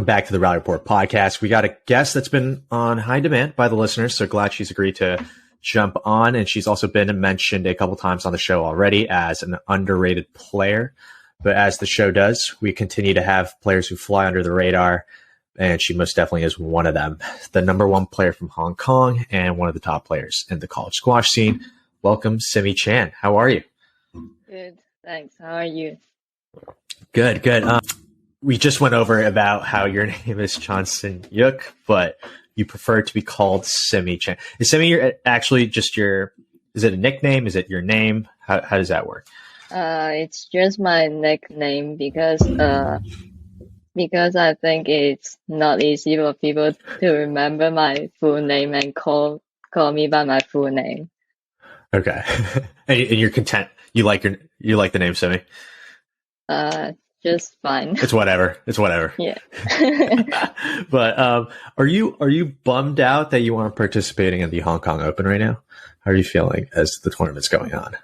Welcome back to the Rally Report podcast. We got a guest that's been on high demand by the listeners, so glad she's agreed to jump on. And she's also been mentioned a couple times on the show already as an underrated player. But as the show does, we continue to have players who fly under the radar, and she most definitely is one of them. The number one player from Hong Kong and one of the top players in the college squash scene. Welcome, Simmi Chan. How are you? Good, thanks. How are you? Good. We just went over about how your name is Johnson Yuk, but you prefer to be called Simmi Chan. Is Simmi actually just is it a nickname? Is it your name? How does that work? It's just my nickname because I think it's not easy for people to remember my full name and call me by my full name. Okay. and you're content. You like the name Simmi? Just fine. It's whatever. Yeah. But are you bummed out that you aren't participating in the Hong Kong Open right now? How are you feeling as the tournament's going on?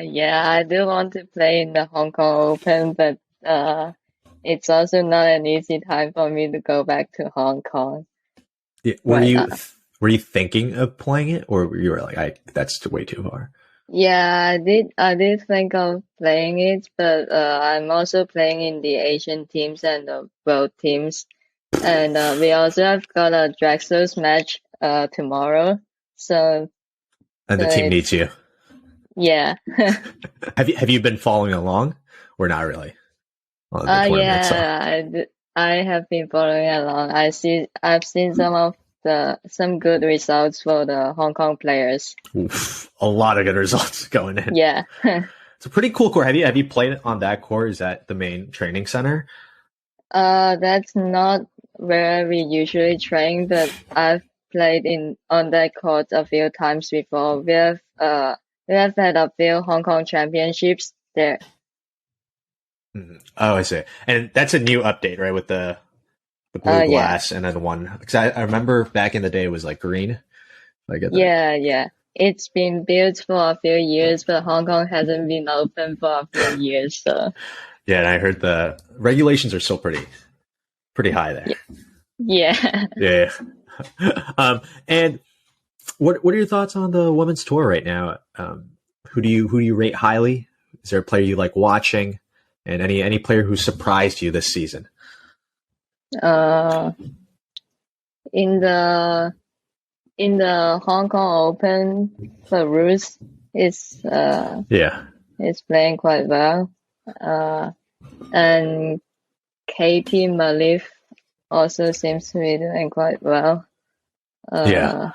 Yeah, I do want to play in the Hong Kong Open, but it's also not an easy time for me to go back to Hong Kong. Yeah, were you thinking of playing it, or you were like, that's way too far? Yeah, I did think of playing it, but I'm also playing in the Asian teams and the world teams. And we also have got a Drexel's match tomorrow. And the team needs you. Yeah. Have you been following along or not really? On the tournament itself? I have been following along. I've seen some good results for the Hong Kong players. Oof, a lot of good results going in. Yeah. It's a pretty cool court. Have you played on that court? Is that the main training center? That's not where we usually train, but I've played on that court a few times before. We have had a few Hong Kong championships there. Mm-hmm. Oh, I see. And that's a new update, right? With the blue glass and then the one, because I remember back in the day it was like green. I get that. Yeah. It's been built for a few years, but Hong Kong hasn't been open for a few years. So yeah, and I heard the regulations are still pretty high there. Yeah. Yeah. And what are your thoughts on the women's tour right now? Who do you rate highly? Is there a player you like watching, and any player who surprised you this season? In the Hong Kong Open, Farida is playing quite well. And Katie Malif also seems to be doing quite well. There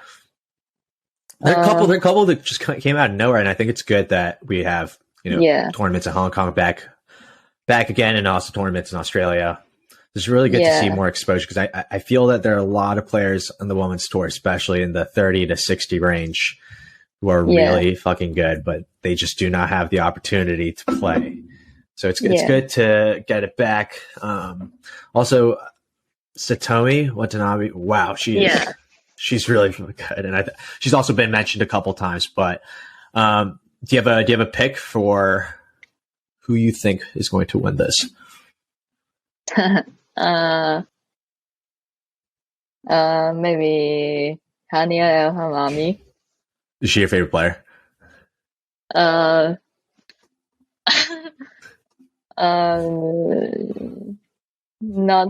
are a couple that just came out of nowhere, and I think it's good that we have tournaments in Hong Kong back again, and also tournaments in Australia. It's really good to see more exposure, because I feel that there are a lot of players on the women's tour, especially in the 30 to 60 range, who are really fucking good, but they just do not have the opportunity to play. So it's good to get it back. Also, Satomi Watanabe, wow, she's really good, and she's also been mentioned a couple times. But do you have a pick for who you think is going to win this? Maybe Hania El Hamami. Is she your favorite player? Not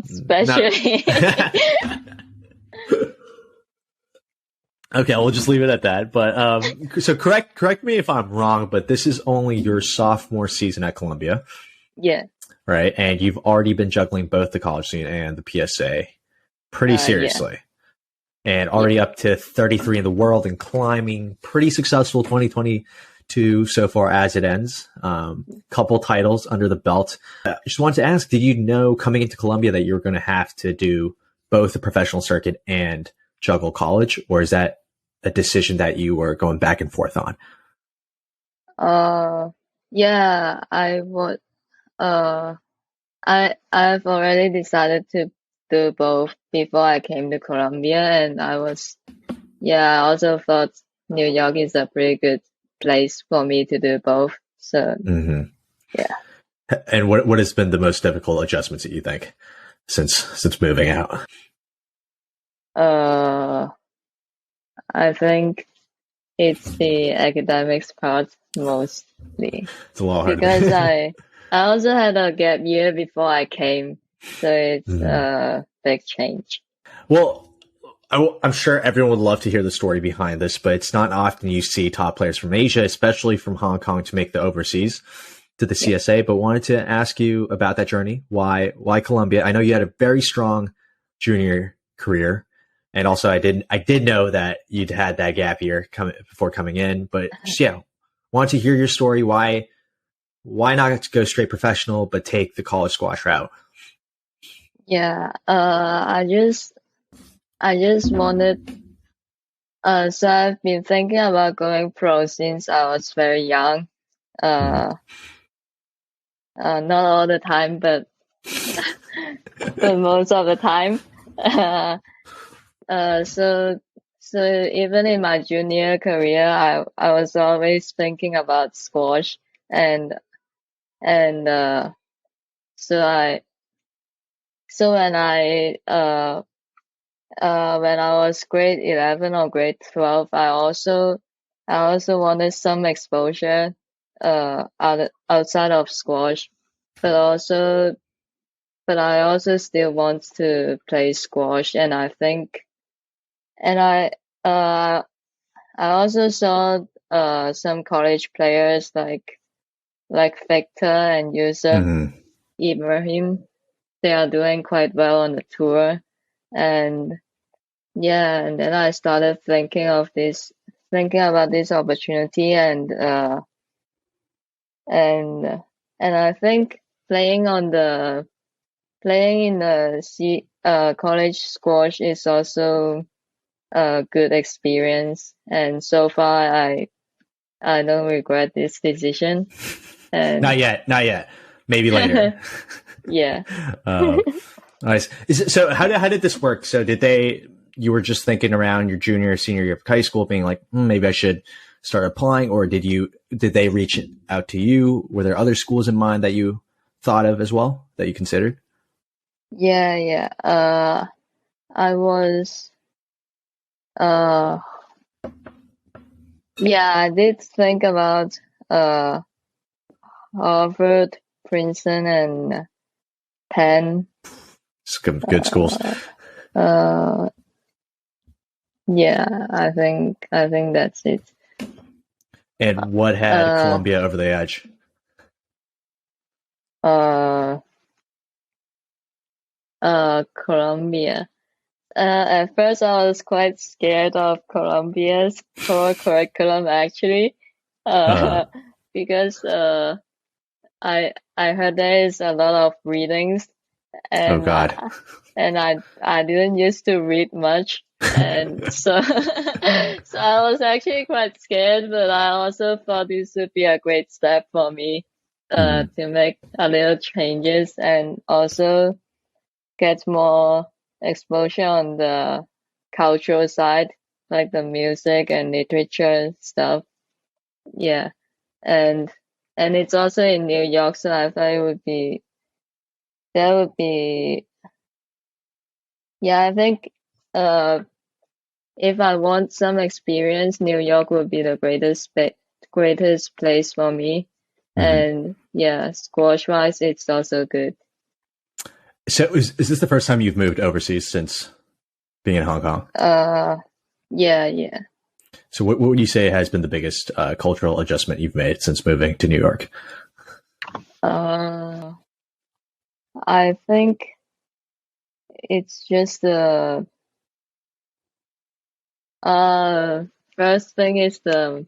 especially. Okay, we'll just leave it at that. But so correct me if I'm wrong, but this is only your sophomore season at Columbia. Yeah. Right, and you've already been juggling both the college scene and the PSA pretty seriously. And already up to 33 in the world and climbing. Pretty successful 2022 so far as it ends. Couple titles under the belt. Just wanted to ask, did you know coming into Columbia that you were going to have to do both the professional circuit and juggle college? Or is that a decision that you were going back and forth on? Yeah, I would. I've already decided to do both before I came to Columbia, and I also thought New York is a pretty good place for me to do both. So, yeah. And what has been the most difficult adjustments that you think since moving out? I think it's the academics part mostly. It's a lot harder. Because I also had a gap year before I came, so it's a big change. Well, I'm sure everyone would love to hear the story behind this, but it's not often you see top players from Asia, especially from Hong Kong, to make the overseas to the CSA. But wanted to ask you about that journey. Why Colombia? I know you had a very strong junior career, and also I did know that you'd had that gap year before coming in. But just wanted to hear your story. Why not go straight professional, but take the college squash route? Yeah, I just wanted. So I've been thinking about going pro since I was very young. Not all the time, but but most of the time. So even in my junior career, I was always thinking about squash, and so when I was grade 11 or grade 12, I also wanted some exposure outside of squash, but I also still want to play squash, and I also saw some college players like Victor and Yusuf Ibrahim. They are doing quite well on the tour, and then I started thinking about this opportunity, and I think playing in the college squash is also a good experience, and so far I don't regret this decision. And not yet. Maybe later. Yeah. Nice. So how did this work? So you were just thinking around your junior, senior year of high school, being like, maybe I should start applying, or did they reach out to you? Were there other schools in mind that you thought of as well, that you considered? Yeah. I was, I did think about, Harvard, Princeton, and Penn. Some good schools. Yeah, I think that's it. And what had Colombia over the edge? Colombia. At first I was quite scared of Colombia's core curriculum, actually, because I heard there is a lot of readings, and oh God. And I didn't used to read much, and so so I was actually quite scared, but I also thought this would be a great step for me to make a little changes, and also get more exposure on the cultural side, like the music and literature stuff. Yeah, and it's also in New York, so I thought that would be. Yeah, I think if I want some experience, New York would be the greatest place for me. And yeah, squash wise, it's also good. So is this the first time you've moved overseas since being in Hong Kong? Yeah. So what would you say has been the biggest cultural adjustment you've made since moving to New York? I think it's just the first thing is the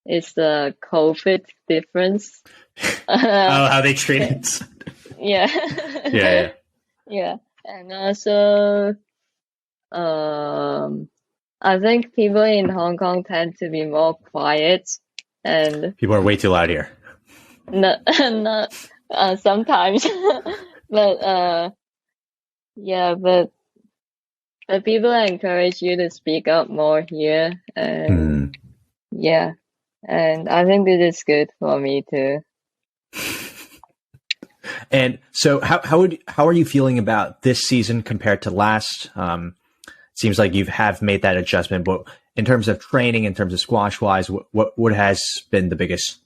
COVID difference. How they treat it. Yeah. Yeah. Yeah, and also, I think people in Hong Kong tend to be more quiet, and people are way too loud here. Not sometimes, but yeah, but people encourage you to speak up more here, and yeah, and I think this is good for me too. And so how are you feeling about this season compared to last? It seems like you have made that adjustment, but in terms of training, in terms of squash wise, what has been the biggest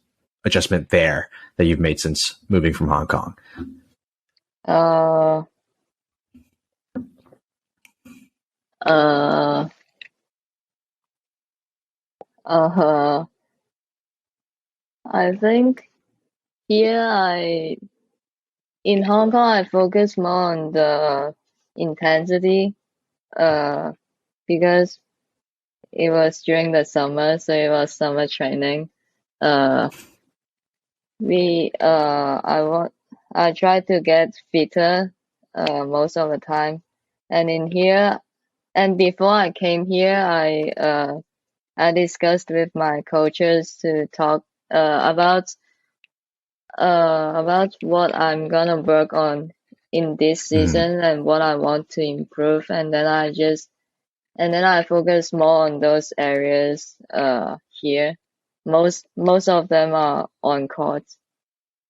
adjustment there that you've made since moving from Hong Kong? I think here in Hong Kong I focus more on the intensity, because it was during the summer, so it was summer training. I try to get fitter most of the time, and in here, and before I came here, I discussed with my coaches to talk about what I'm gonna work on in this season and what I want to improve, and then I focus more on those areas here. Most of them are on court.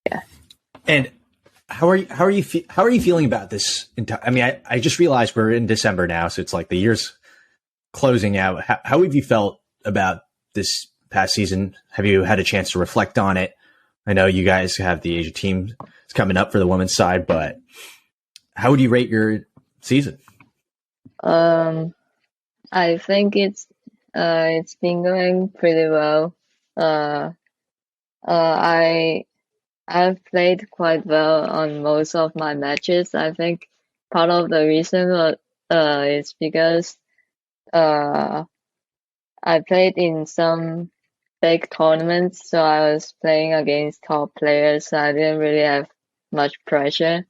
Yeah. And how are you feeling about this? I mean, I just realized we're in December now, so it's like the year's closing out. How have you felt about this past season? Have you had a chance to reflect on it? I know you guys have the Asia team coming up for the women's side, but how would you rate your season? I think it's been going pretty well. I've played quite well on most of my matches. I think part of the reason is because I played in some big tournaments, so I was playing against top players, so I didn't really have much pressure.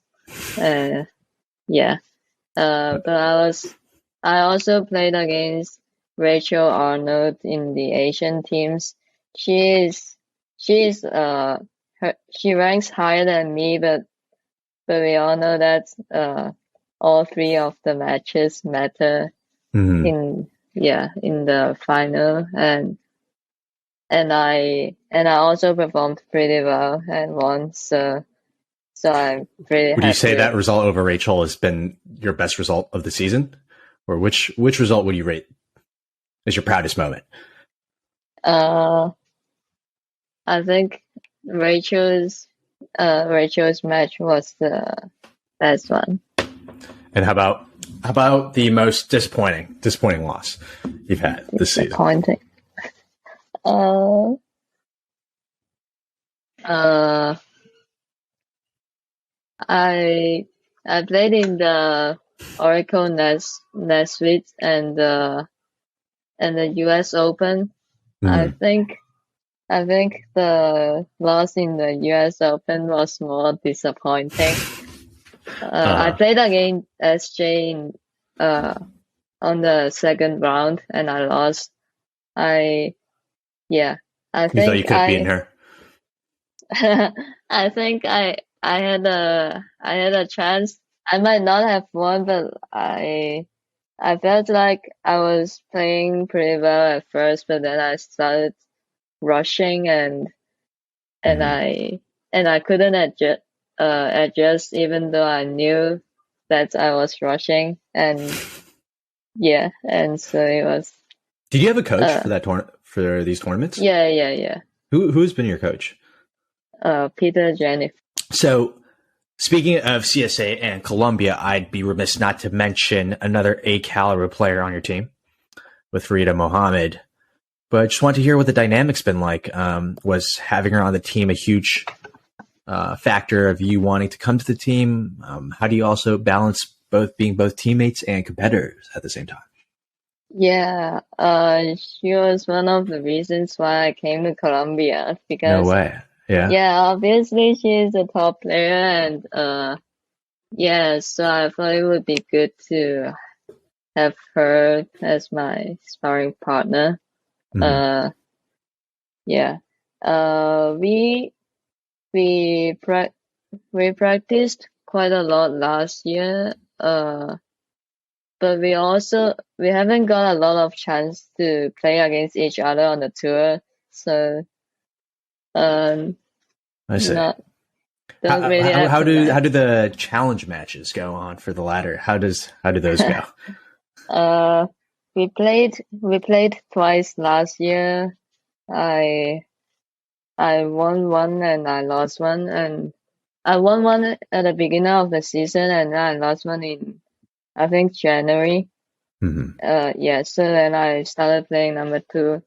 Yeah. But I also played against Rachel Arnold in the Asian teams. She ranks higher than me, but we all know that all three of the matches matter in the final, and I also performed pretty well and won, so I'm pretty happy. Would you say that result over Rachel has been your best result of the season? Or which result would you rate as your proudest moment? I think Rachel's match was the best one. And how about the most disappointing loss you've had this season? Disappointing. I played in the Oracle Nessuit and the US Open. I think the loss in the US Open was more disappointing. I played against SJ on the second round and I lost. I think you thought you could have beaten her. I think I had a chance. I might not have won, but I felt like I was playing pretty well at first, but then I started rushing and I couldn't adjust even though I knew that I was rushing, and so it was. Did you have a coach for that for these tournaments? Yeah. Who's been your coach? Peter Jennifer. So, speaking of CSA and Colombia, I'd be remiss not to mention another A-caliber player on your team with Farida Mohamed. But I just want to hear what the dynamic's been like. Was having her on the team a huge factor of you wanting to come to the team? How do you also balance being both teammates and competitors at the same time? Yeah, she was one of the reasons why I came to Colombia, because no way. Yeah, obviously she's a top player, and so I thought it would be good to have her as my sparring partner. We practiced quite a lot last year, but we haven't got a lot of chance to play against each other on the tour, so I see. don't really. How do the challenge matches go on for the ladder? How do those go? We played twice last year. I won one and I lost one, and I won one at the beginning of the season and I lost one in, I think, January. Mm-hmm. So then I started playing number 2,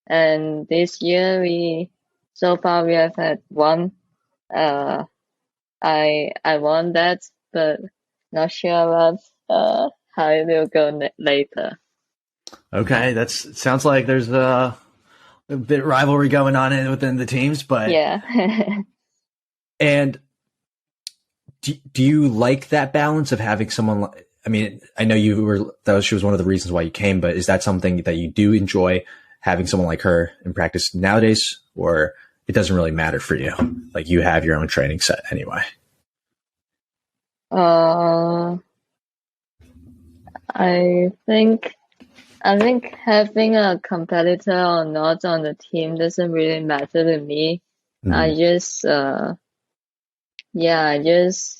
and this year so far we have had one. I won that, but not sure about how it will go later. Okay, sounds like there's a bit of rivalry going on within the teams, but yeah. And do you like that balance of having someone? I mean, I know she was one of the reasons why you came, but is that something that you do enjoy, having someone like her in practice nowadays, or it doesn't really matter for you? Like, you have your own training set anyway. I think having a competitor or not on the team doesn't really matter to me. Mm-hmm. I just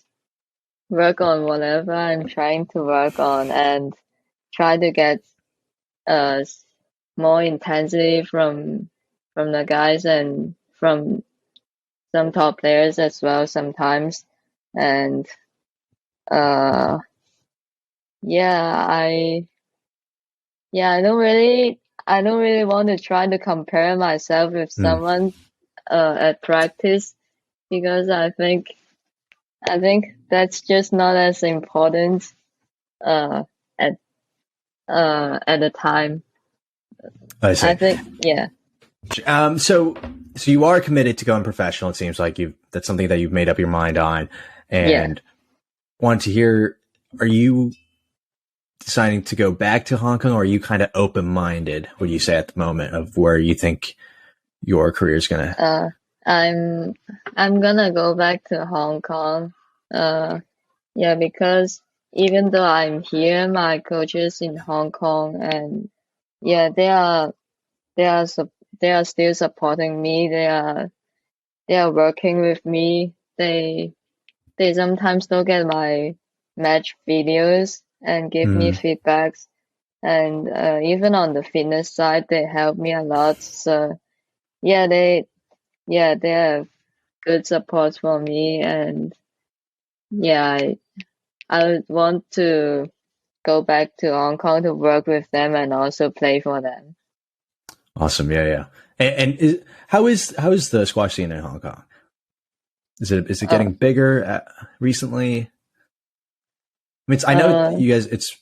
work on whatever I'm trying to work on and try to get more intensity from the guys and from some top players as well sometimes. And I don't really want to try to compare myself with someone at practice, because I think that's just not as important at the time. I see. I think, yeah. So you are committed to going professional. It seems like that's something that you've made up your mind on, and want to hear, are you deciding to go back to Hong Kong, or are you kind of open-minded, would you say, at the moment, of where you think your career is going to? I'm gonna go back to Hong Kong. Because even though I'm here, my coaches in Hong Kong, and they are still supporting me. They are working with me. They sometimes look at my match videos and give me feedbacks, and even on the fitness side, they help me a lot. So they have good support for me, and I would want to go back to Hong Kong to work with them and also play for them. Awesome. Yeah. And how is the squash scene in Hong Kong? Is it getting bigger recently? I mean, I know you guys, it's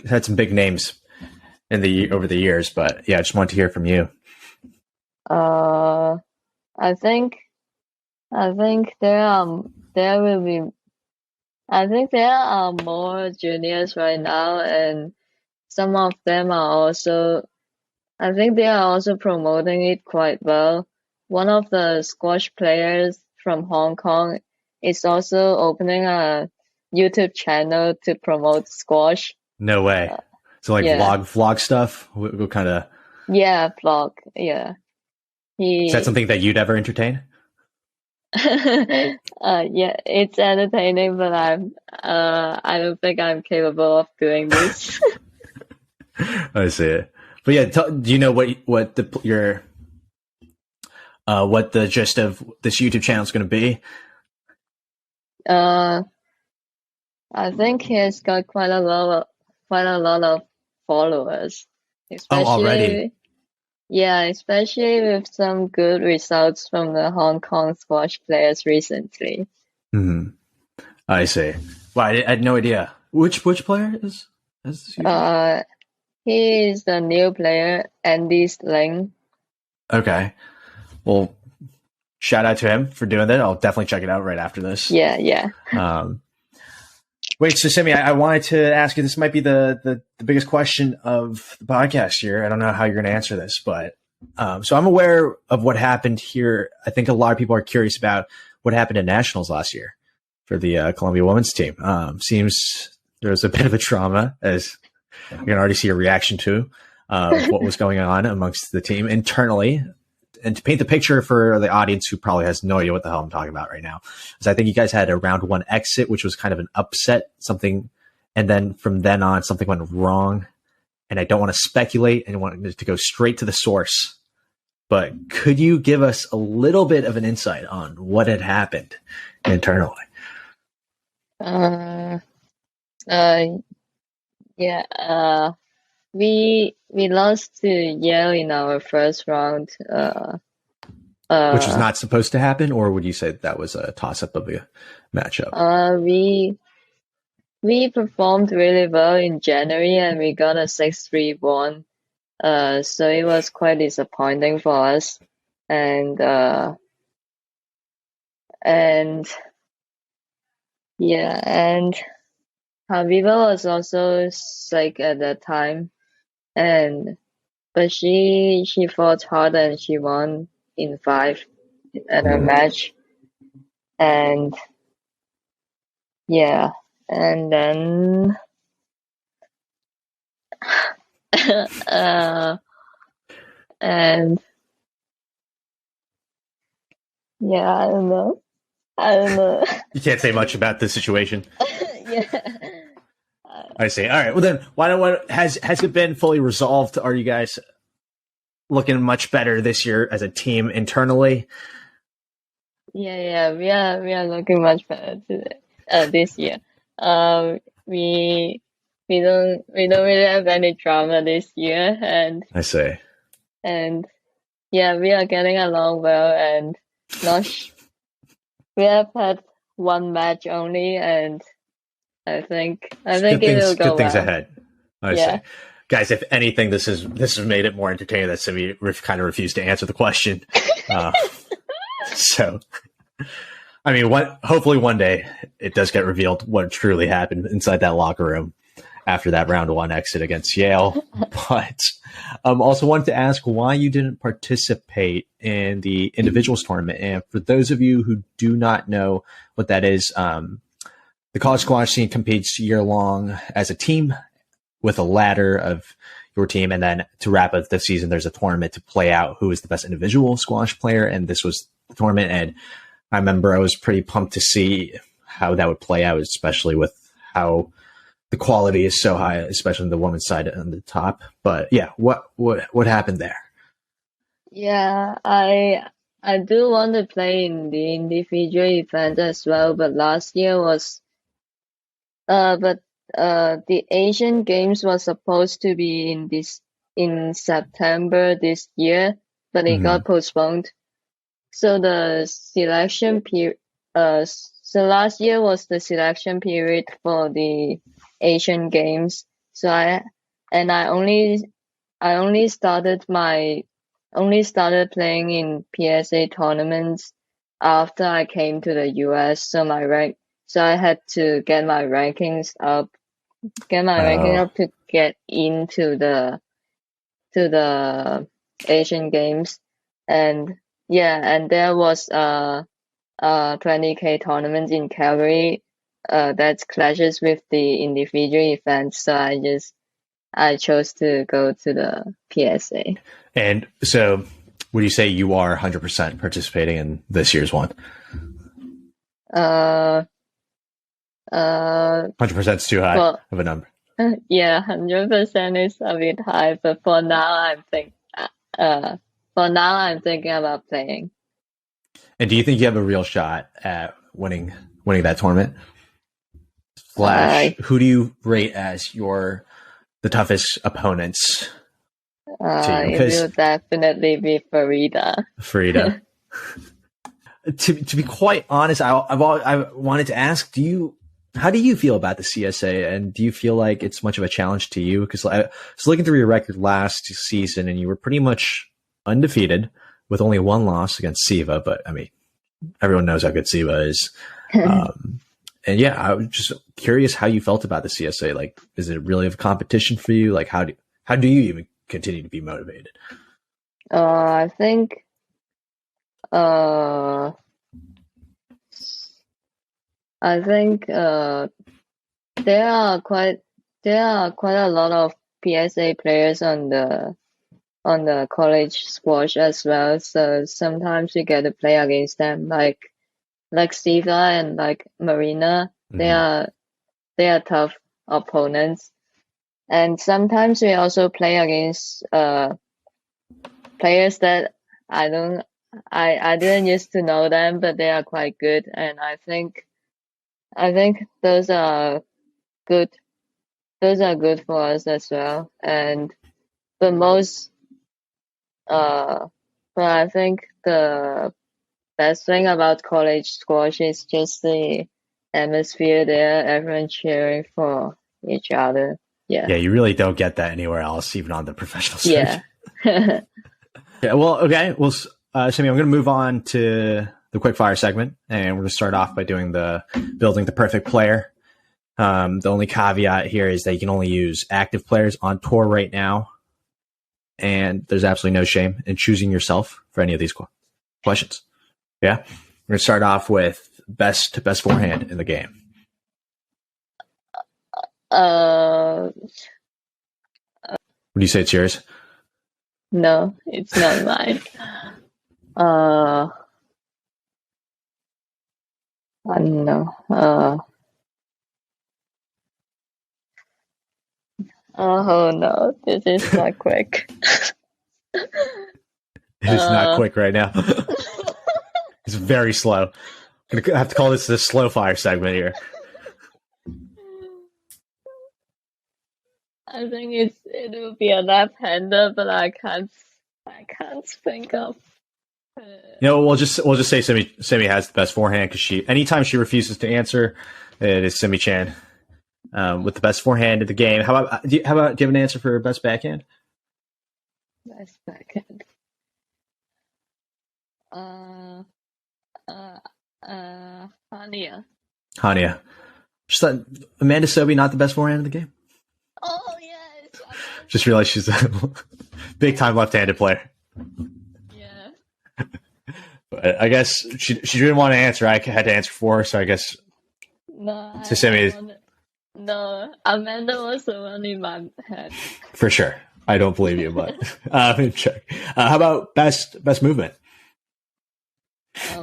had some big names over the years, but I just want to hear from you. I think there are more juniors right now, and some of them are also, I think they are also promoting it quite well. One of the squash players from Hong Kong is also opening a YouTube channel to promote squash. No way. So vlog stuff? What kind of? Yeah, vlog. Yeah. Is that something that you'd ever entertain? It's entertaining, but I don't think I'm capable of doing this. I see it. But do you know what the gist of this YouTube channel is going to be? I think he's got quite a lot of followers. Already. Yeah, especially with some good results from the Hong Kong squash players recently. Mm-hmm. I see. Well, I had no idea. Which player is this? He is the new player, Andy Sling. Okay. Well, shout out to him for doing that. I'll definitely check it out right after this. Yeah. Wait, so Simmi, I wanted to ask you, this might be the biggest question of the podcast here. I don't know how you're going to answer this, but so I'm aware of what happened here. I think a lot of people are curious about what happened at Nationals last year for the Columbia women's team. Seems there was a bit of a trauma, as you can already see a reaction to what was going on amongst the team internally. and to paint the picture for the audience who probably has no idea what the hell I'm talking about right now, is I think you guys had a round 1 exit, which was kind of an upset, something, and then from then on something went wrong. And I don't want to speculate and want to go straight to the source, but could you give us a little bit of an insight on what had happened internally? Yeah. We lost to Yale in our first round. Which was not supposed to happen, or would you say that was a toss-up of a matchup? We performed really well in January, and we got a 6-3 win. So it was quite disappointing for us, and Habiba was also sick at that time, but she fought hard and she won in 5 at her match, and then and I don't know. You can't say much about the situation. Yeah. I see. All right. Well, then, what has it been fully resolved? Are you guys looking much better this year as a team internally? Yeah. We are looking much better this year. We don't really have any drama this year, and I see. And yeah, we are getting along well, and we have had 1 match only, and I think it will go good things well. ahead. I see. Guys, if anything, this has made it more entertaining that Simmi kind of refused to answer the question. So, I mean, hopefully one day it does get revealed what truly happened inside that locker room after that round 1 exit against Yale. But also wanted to ask why you didn't participate in the individuals tournament. And for those of you who do not know what that is, the college squash scene competes year-long as a team with a ladder of your team. And then to wrap up the season, there's a tournament to play out who is the best individual squash player. And this was the tournament. And I remember I was pretty pumped to see how that would play out, especially with how the quality is so high, especially on the women's side on the top. But yeah, what happened there? Yeah, I do want to play in the individual event as well, but last year was the Asian Games was supposed to be in September this year, but it got postponed. So the selection period, so last year was the selection period for the Asian Games. So I only started playing in PSA tournaments after I came to the US. So I had to get my rankings up to get into the Asian Games, and there was 20K tournaments in Calgary that clashes with the individual events, so I chose to go to the PSA. And so would you say you are 100% participating in this year's one? 100% is too high of a number. Yeah, 100% is a bit high, but for now I'm thinking about playing. And do you think you have a real shot at winning that tournament? Who do you rate as the toughest opponents? It will definitely be Farida. To be quite honest, I wanted to ask, how do you feel about the CSA, and do you feel like it's much of a challenge to you? Because I was looking through your record last season, and you were pretty much undefeated with only 1 loss against Siva. But I mean, everyone knows how good Siva is. And yeah, I was just curious how you felt about the CSA. Like, is it really a competition for you? Like, how do you even continue to be motivated? I think there are quite a lot of PSA players on on the college squash as well. So sometimes we get to play against them, like Siva and like Marina. Mm-hmm. They are tough opponents. And sometimes we also play against players that I didn't used to know them, but they are quite good, and I think those are good. Those are good for us as well. And the most but I think the best thing about college squash is just the atmosphere there, everyone cheering for each other. Yeah. Yeah, you really don't get that anywhere else, even on the professional circuit. Yeah. Yeah, well, okay. Well, Simmi, I'm going to move on to the quickfire segment, and we're going to start off by doing the building the perfect player. The only caveat here is that you can only use active players on tour right now, and there's absolutely no shame in choosing yourself for any of these questions. Yeah, we're going to start off with best forehand in the game. Would you say it's yours? No, it's not mine. I don't know. Oh no, this is not quick. It's not quick right now. It's very slow. I'm gonna have to call this the slow fire segment here. I think it will be a left-hander, but I can't think of. We'll just say Simmi has the best forehand because anytime she refuses to answer, it is Simmi Chan with the best forehand in the game. How about do you have an answer for best backhand? Best backhand. Hania. Just thought Amanda Sobey not the best forehand in the game. Oh yes. Just realized she's a big time left-handed player. Yeah. But I guess she didn't want to answer. I had to answer for her, so I guess. No. To Simmi. No, Amanda was the one in my head. For sure. I don't believe you, but let me check. How about best movement?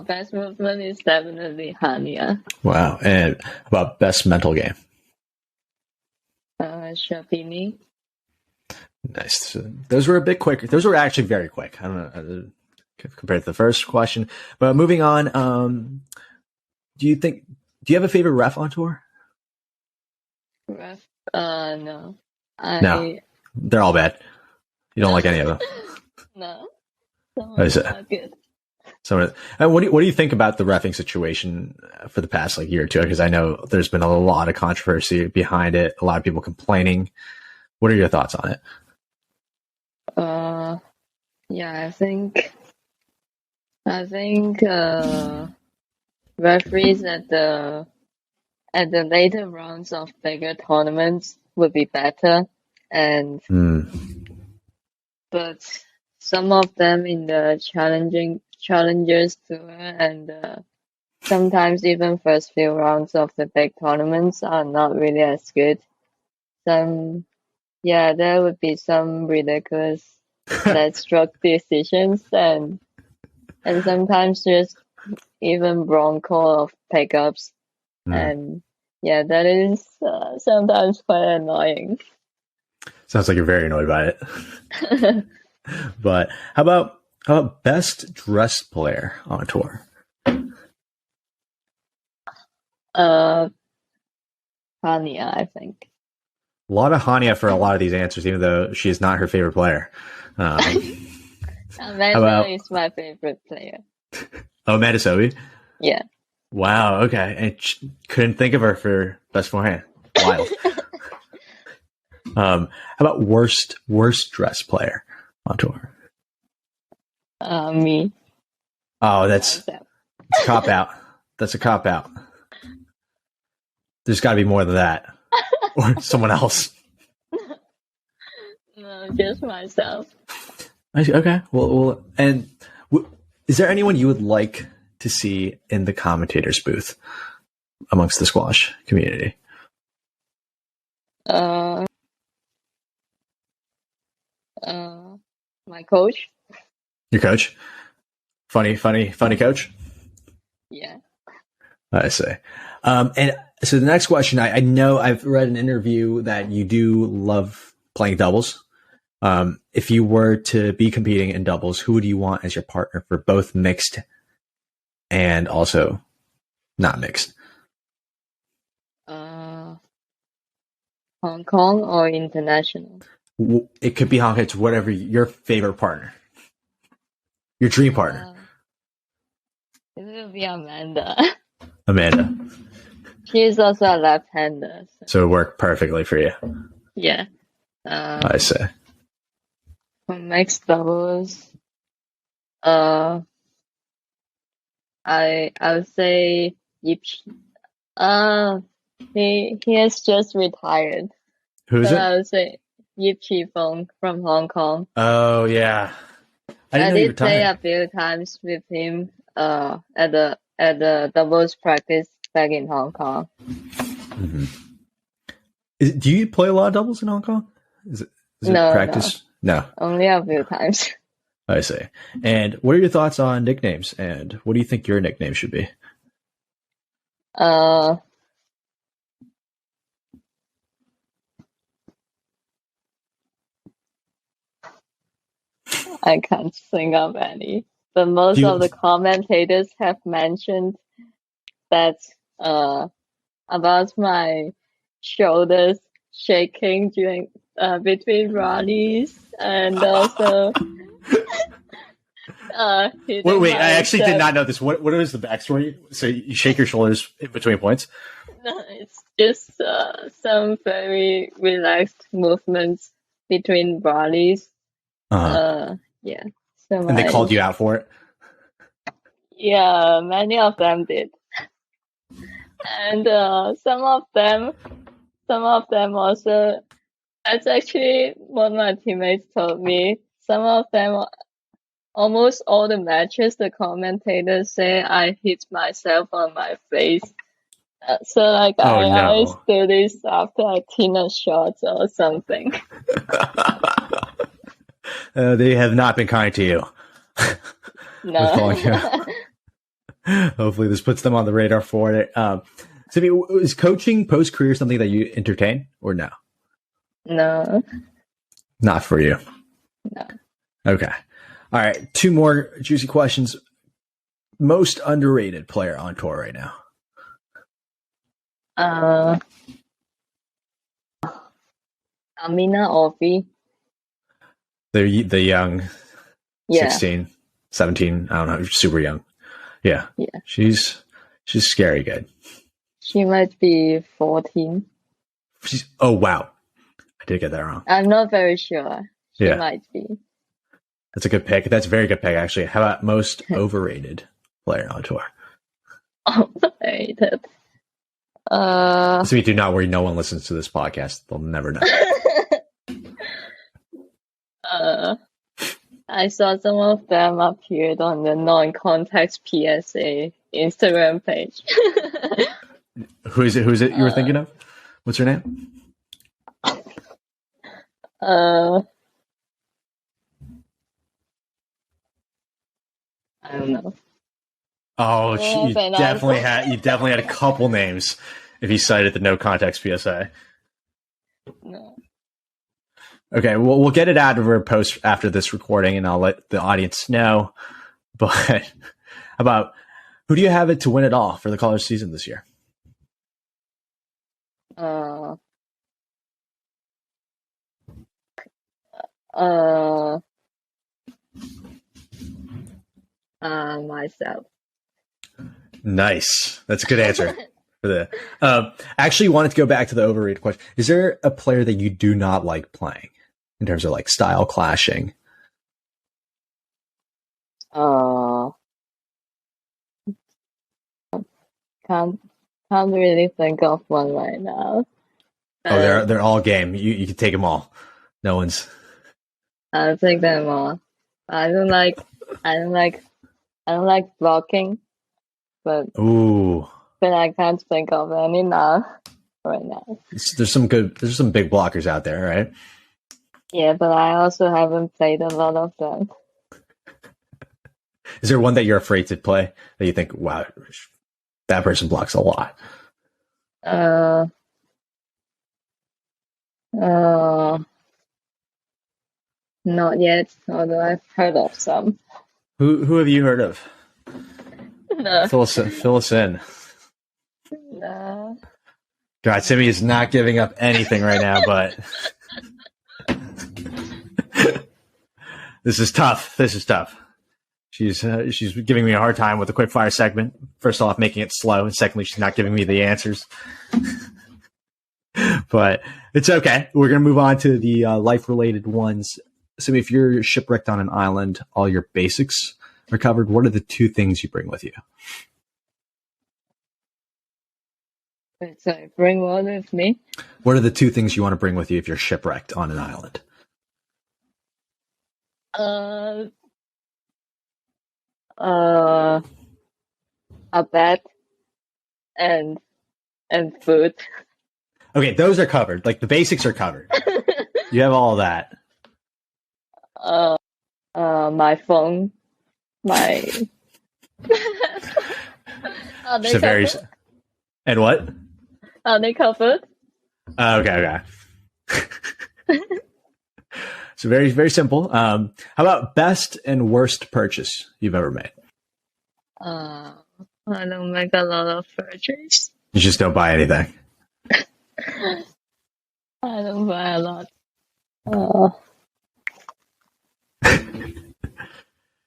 Best movement is definitely Hania. Wow. And how about best mental game? Shapini. Nice. Those were a bit quicker. Those were actually very quick. I don't know compared to the first question. But moving on, do you have a favorite ref on tour? Ref? No. No. They're all bad. You don't like any of them? No. Someone's not good. What do you think about the reffing situation for the past year or two? Because I know there's been a lot of controversy behind it. A lot of people complaining. What are your thoughts on it? Yeah, I think referees at the later rounds of bigger tournaments would be better, and but some of them in the challengers tour and sometimes even first few rounds of the big tournaments are not really as good. There would be some ridiculous net stroke decisions and sometimes just even wrong call of pickups. And that is sometimes quite annoying. Sounds like you're very annoyed by it. But how about best dressed player on tour? Hania, I think. A lot of Hania for a lot of these answers, even though she is not her favorite player. Amanda is my favorite player. Oh, Amanda Sobey? Yeah. Wow, okay. And couldn't think of her for best forehand. Wild. How about worst dressed player on tour? Me. Oh, that's a cop out. That's a cop out. There's got to be more than that. Or someone else. No, just myself. Okay. Well, and is there anyone you would like to see in the commentators booth amongst the squash community? My coach. Your coach? Funny coach? Yeah. I see. And so the next question, I know I've read an interview that you do love playing doubles. If you were to be competing in doubles, who would you want as your partner for both mixed and also not mixed? Hong Kong or international? It could be Hong Kong. It's whatever your favorite partner, your dream partner. It will be Amanda. Amanda. She is also a left-hander. So it worked perfectly for you. Yeah. I see. For mixed doubles, I would say Yip. He has just retired. Who is it? I would say Yip Chi-feng from Hong Kong. Oh yeah, I did play a few times with him at the doubles practice back in Hong Kong. Mm-hmm. Do you play a lot of doubles in Hong Kong? Is it practice? No, only a few times. I see. And what are your thoughts on nicknames? And what do you think your nickname should be? I can't think of any, but most of the commentators have mentioned that about my shoulders shaking during between rallies, and also wait, I actually did not know this. What is the backstory? So you shake your shoulders in between points? No, it's just some very relaxed movements between rallies. Yeah. So and they called you out for it? Yeah, many of them did. And some of them also, that's actually what my teammates told me. Some of them, almost all the matches, the commentators say I hit myself on my face. So like I always do this after I tin a shot or something. They have not been kind to you. No. Hopefully this puts them on the radar for it. Simmi, is coaching post-career something that you entertain or no? No. Not for you? No. Okay. All right. 2 more juicy questions. Most underrated player on tour right now? Amina Orfi. The young, 16, 17, I don't know, super young. Yeah. She's scary good. She might be 14. Oh, wow. I did get that wrong. I'm not very sure. She might be. That's a good pick. That's a very good pick, actually. How about most overrated player on tour? Overrated. So do not worry. No one listens to this podcast. They'll never know. I saw some of them appeared on the non-context PSA Instagram page. Who is it you were thinking of? What's her name? I don't know. Oh, you definitely had a couple names if you cited the no context PSA. No. Okay, we'll get it out of our post after this recording, and I'll let the audience know. But about who do you have it to win it all for the college season this year? Myself. Nice. That's a good answer for the. Actually, wanted to go back to the overrated question. Is there a player that you do not like playing in terms of like style clashing? Can't really think of one right now. They're all game. You can take them all. No one's. I'll take them all. I don't like blocking, but I can't think of any now right now. There's some big blockers out there, right? Yeah, but I also haven't played a lot of them. Is there one that you're afraid to play that you think, wow, that person blocks a lot? Not yet, although I've heard of some. Who have you heard of? No. Fill us in. No. God, Simmi is not giving up anything right now, but this is tough. She's giving me a hard time with the quick fire segment. First off, making it slow, and secondly, she's not giving me the answers. But it's okay. We're gonna move on to the life-related ones. So, if you're shipwrecked on an island, all your basics are covered. What are the 2 things you bring with you? So bring one with me. What are the 2 things you want to bring with you if you're shipwrecked on an island? A bed and food. Okay, those are covered. Like the basics are covered. You have all of that. My phone, my. Are they covered? And what? Are they covered? Okay. So very, very simple. How about best and worst purchase you've ever made? I don't make a lot of purchase. You just don't buy anything. I don't buy a lot.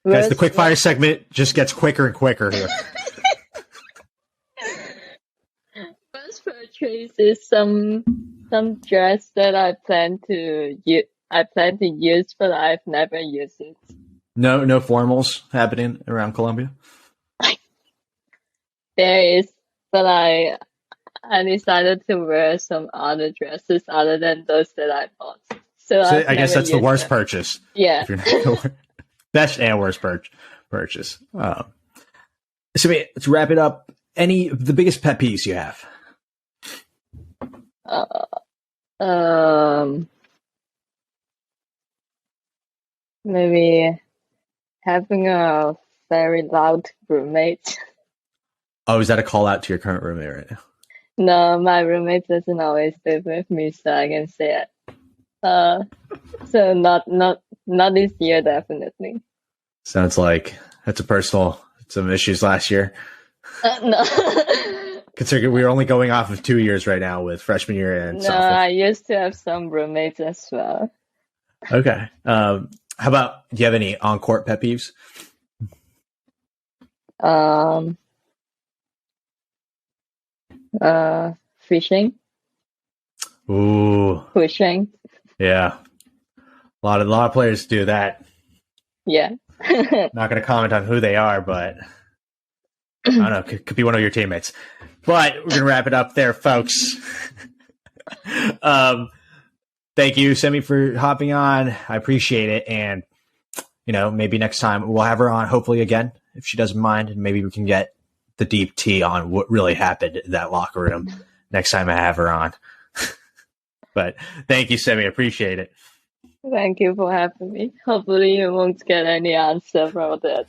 Guys, the quick fire segment just gets quicker and quicker here. First purchase is some dress that I plan to use, but I've never used it. No formals happening around Colombia? There is, but I decided to wear some other dresses other than those that I bought. So I guess that's the worst purchase. Yeah. Best and worst purchase. So let's wrap it up. The biggest pet peeves you have? Maybe having a very loud roommate. Oh, is that a call out to your current roommate right now? No, my roommate doesn't always live with me, so I can say it. So not this year, definitely. Sounds like that's some issues last year. No. Considering we were only going off of 2 years right now with freshman year and sophomore. I used to have some roommates as well. Okay. How about, do you have any on-court pet peeves? Fishing. Ooh. Pushing. Yeah. A lot of players do that. Yeah. Not going to comment on who they are, but I don't know. Could be one of your teammates. But we're going to wrap it up there, folks. Thank you, Simmi, for hopping on. I appreciate it. And, maybe next time we'll have her on, hopefully again, if she doesn't mind. And maybe we can get the deep tea on what really happened in that locker room next time I have her on. But thank you, Simmi. Appreciate it. Thank you for having me. Hopefully you won't get any answer for that.